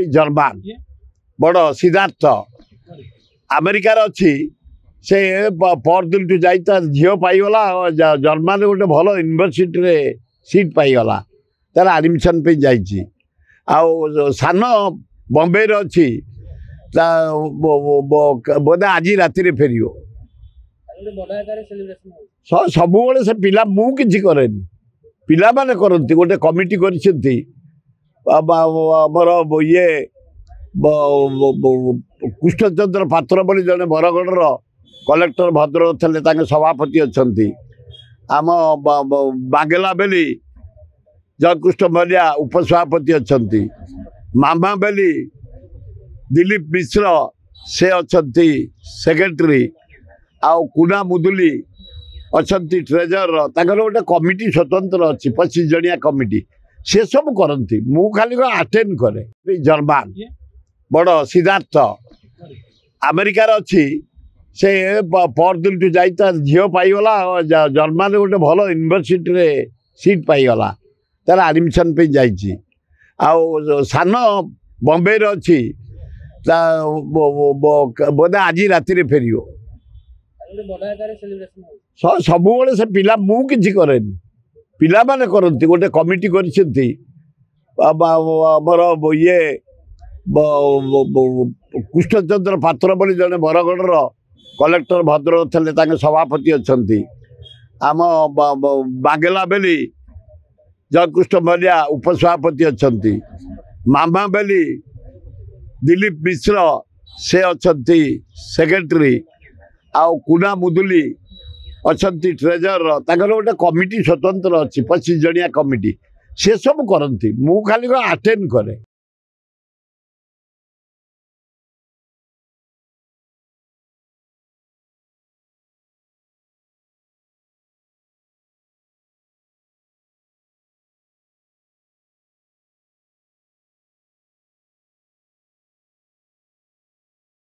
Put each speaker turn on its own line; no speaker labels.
German बड़ सिद्धार्थ अमेरिकार अच्छी से परदिन टू जाई झील पाईगला जर्मान गोटे भल यूनिवर्सिटी रे सीट पाईगला तार आडमिशन पे जाइए सान बम्बे अच्छी बोधे आज राति फेर सब से पिला मु कि करेनि पिला माने करती गोटे कमिटी कर ये कृष्णचंद्र पात्र बोली जड़े बरगढ़ कलेक्टर भद्रक थे सभापति अच्छा आम बागेला बेली जयकृष्ण मल्लिया उपसभापति अच्छा मामा बेली दिलीप मिश्र से अच्छा सेक्रेटरी आउ कुना मुदुली अच्छा ट्रेजरर ताकर गोटे कमिटी स्वतंत्र अच्छी 25 जनिया कमिटी से सब करती मु खाली अटेंड करे जर्मान बड़ सिद्धार्थ अमेरिकार अच्छी से परदिन टू जाई झील पाईगला जर्मान गोटे भल यूनिवर्सिटी रे सीट पाईगला तार आडमिशन पे जाइए सान बम्बे अच्छी बोधे आज राति फेर सब से पिला मु कि करेनि पिला माने करती गोटे कमिटी कर ये कृष्णचंद्र पात्र बोली जड़े बरगढ़ कलेक्टर भद्रक थे सभापति अच्छा आम बागेला बेली जयकृष्ण मल्लिया उपसभापति अच्छा मामा बेली दिलीप मिश्र से अच्छा सेक्रेटरी आउ कुना मुदुली अच्छा ट्रेजरर ताकर गोटे कमिटी स्वतंत्र अच्छी 25 जनिया कमिटी से सब करती मु खाली अटेंड करे।